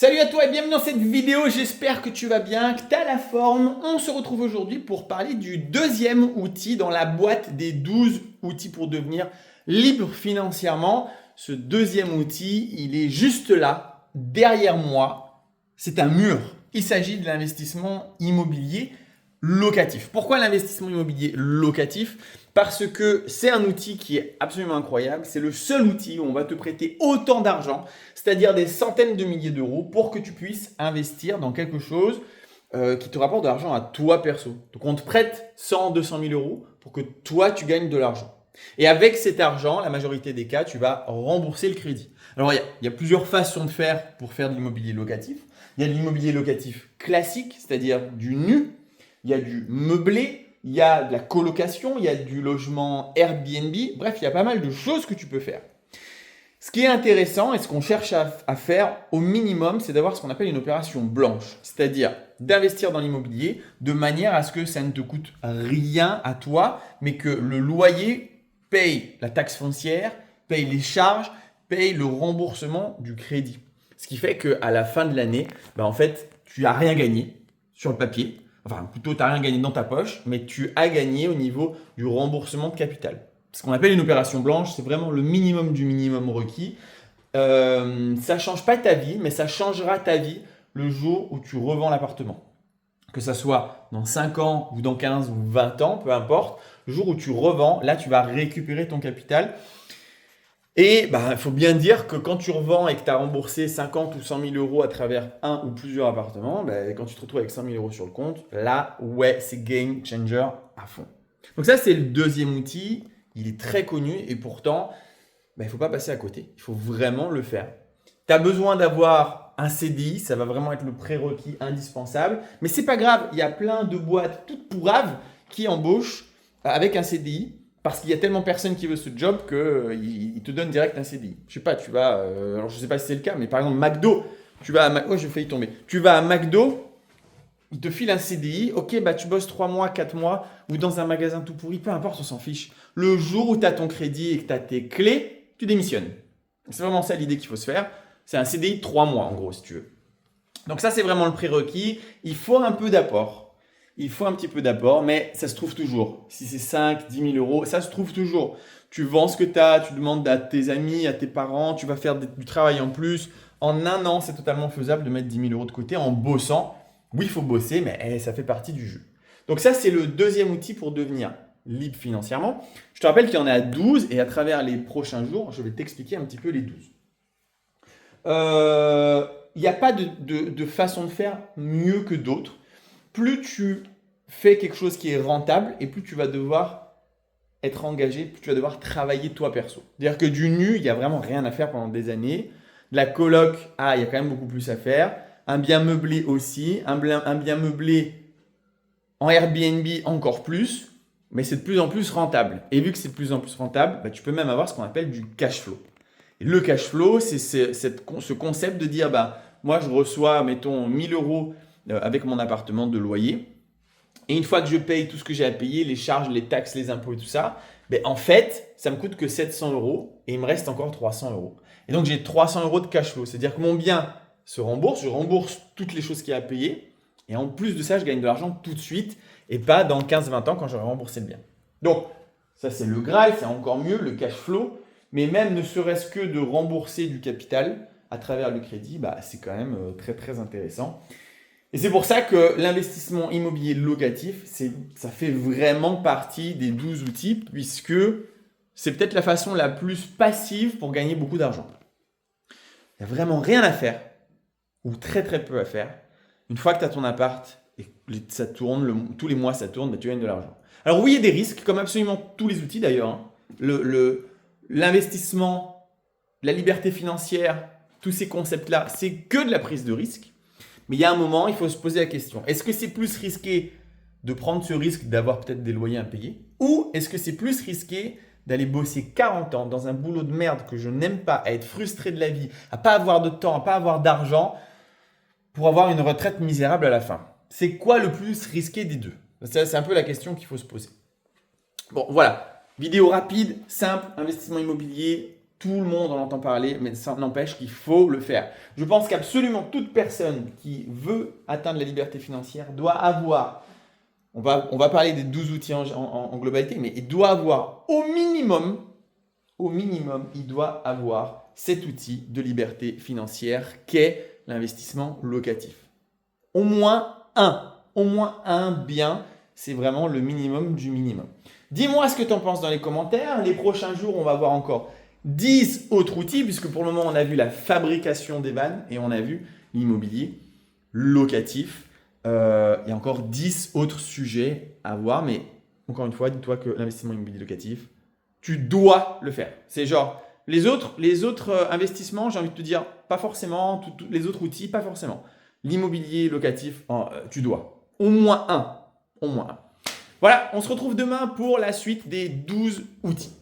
Salut à toi et bienvenue dans cette vidéo, j'espère que tu vas bien, que tu as la forme. On se retrouve aujourd'hui pour parler du deuxième outil dans la boîte des 12 outils pour devenir libre financièrement. Ce deuxième outil, il est juste là, derrière moi. C'est un mur. Il s'agit de l'investissement immobilier locatif. Pourquoi l'investissement immobilier locatif ? Parce que c'est un outil qui est absolument incroyable. C'est le seul outil où on va te prêter autant d'argent, c'est-à-dire des centaines de milliers d'euros, pour que tu puisses investir dans quelque chose qui te rapporte de l'argent à toi perso. Donc on te prête 100, 200 000 euros pour que toi tu gagnes de l'argent. Et avec cet argent, la majorité des cas, tu vas rembourser le crédit. Alors il y a plusieurs façons de faire pour faire de l'immobilier locatif. Il y a de l'immobilier locatif classique, c'est-à-dire du nu. Il y a du meublé. Il y a de la colocation, il y a du logement Airbnb, bref, il y a pas mal de choses que tu peux faire. Ce qui est intéressant et ce qu'on cherche à faire au minimum, c'est d'avoir ce qu'on appelle une opération blanche, c'est-à-dire d'investir dans l'immobilier de manière à ce que ça ne te coûte rien à toi, mais que le loyer paye la taxe foncière, paye les charges, paye le remboursement du crédit. Ce qui fait qu'à la fin de l'année, en fait, tu n'as rien gagné sur le papier. Enfin, plutôt, tu n'as rien gagné dans ta poche, mais tu as gagné au niveau du remboursement de capital. Ce qu'on appelle une opération blanche, c'est vraiment le minimum du minimum requis. Ça ne change pas ta vie, mais ça changera ta vie le jour où tu revends l'appartement. Que ça soit dans 5 ans ou dans 15 ou 20 ans, peu importe, le jour où tu revends, là, tu vas récupérer ton capital. Et il faut bien dire que quand tu revends et que tu as remboursé 50 ou 100 000 euros à travers un ou plusieurs appartements, quand tu te retrouves avec 100 000 euros sur le compte, là, ouais, c'est game changer à fond. Donc ça, c'est le deuxième outil. Il est très connu et pourtant, il ne faut pas passer à côté. Il faut vraiment le faire. Tu as besoin d'avoir un CDI, ça va vraiment être le prérequis indispensable. Mais ce n'est pas grave, il y a plein de boîtes toutes pourraves qui embauchent avec un CDI. Parce qu'il y a tellement personne qui veut ce job qu'il te donne direct un CDI. Je sais pas, tu vas, alors je sais pas si c'est le cas, mais par exemple McDo, tu vas à, oh j'ai failli tomber. Tu vas à McDo, il te file un CDI, ok, tu bosses 3 mois, 4 mois, ou dans un magasin tout pourri, peu importe, on s'en fiche. Le jour où tu as ton crédit et que tu as tes clés, tu démissionnes. C'est vraiment ça l'idée qu'il faut se faire. C'est un CDI de 3 mois en gros, si tu veux. Donc ça, c'est vraiment le prérequis. Il faut un peu d'apport. Il faut un petit peu d'apport, mais ça se trouve toujours. Si c'est 5, 10 000 euros, ça se trouve toujours. Tu vends ce que tu as, tu demandes à tes amis, à tes parents, tu vas faire du travail en plus. En un an, c'est totalement faisable de mettre 10 000 euros de côté en bossant. Oui, il faut bosser, mais ça fait partie du jeu. Donc ça, c'est le deuxième outil pour devenir libre financièrement. Je te rappelle qu'il y en a 12 et à travers les prochains jours, je vais t'expliquer un petit peu les 12. Il n'y a pas de façon de faire mieux que d'autres. Plus tu fais quelque chose qui est rentable et plus tu vas devoir être engagé, plus tu vas devoir travailler toi perso. C'est-à-dire que du nu, il n'y a vraiment rien à faire pendant des années. De la coloc, il y a quand même beaucoup plus à faire. Un bien meublé aussi. Un bien meublé en Airbnb encore plus. Mais c'est de plus en plus rentable. Et vu que c'est de plus en plus rentable, tu peux même avoir ce qu'on appelle du cash flow. Et le cash flow, c'est ce concept de dire, moi je reçois, mettons, 1000 euros avec mon appartement de loyer. Et une fois que je paye tout ce que j'ai à payer, les charges, les taxes, les impôts et tout ça, en fait, ça me coûte que 700 euros et il me reste encore 300 euros. Et donc, j'ai 300 euros de cash flow. C'est-à-dire que mon bien se rembourse, je rembourse toutes les choses qu'il y a à payer. Et en plus de ça, je gagne de l'argent tout de suite et pas dans 15-20 ans quand j'aurai remboursé le bien. Donc, ça, c'est le Graal, c'est encore mieux, le cash flow. Mais même ne serait-ce que de rembourser du capital à travers le crédit, c'est quand même très, très intéressant. Et c'est pour ça que l'investissement immobilier locatif, ça fait vraiment partie des 12 outils puisque c'est peut-être la façon la plus passive pour gagner beaucoup d'argent. Il n'y a vraiment rien à faire ou très très peu à faire. Une fois que tu as ton appart et que ça tourne, tous les mois ça tourne, tu gagnes de l'argent. Alors oui, il y a des risques, comme absolument tous les outils d'ailleurs. L'investissement, la liberté financière, tous ces concepts-là, c'est que de la prise de risque. Mais il y a un moment, il faut se poser la question. Est-ce que c'est plus risqué de prendre ce risque d'avoir peut-être des loyers impayés? Ou est-ce que c'est plus risqué d'aller bosser 40 ans dans un boulot de merde que je n'aime pas, à être frustré de la vie, à pas avoir de temps, à pas avoir d'argent pour avoir une retraite misérable à la fin? C'est quoi le plus risqué des deux? C'est un peu la question qu'il faut se poser. Bon, voilà. Vidéo rapide, simple, investissement immobilier, Tout le monde en entend parler, mais ça n'empêche qu'il faut le faire. Je pense qu'absolument toute personne qui veut atteindre la liberté financière doit avoir, on va parler des 12 outils en globalité, mais il doit avoir au minimum, il doit avoir cet outil de liberté financière qu'est l'investissement locatif. Au moins un bien, c'est vraiment le minimum du minimum. Dis-moi ce que tu en penses dans les commentaires. Les prochains jours, on va voir encore 10 autres outils, puisque pour le moment, on a vu la fabrication des vannes et on a vu l'immobilier locatif. Il y a encore 10 autres sujets à voir, mais encore une fois, dis-toi que l'investissement immobilier locatif, tu dois le faire. C'est genre, les autres investissements, j'ai envie de te dire, pas forcément, les autres outils, pas forcément. L'immobilier locatif, tu dois. Au moins un. Voilà, on se retrouve demain pour la suite des 12 outils.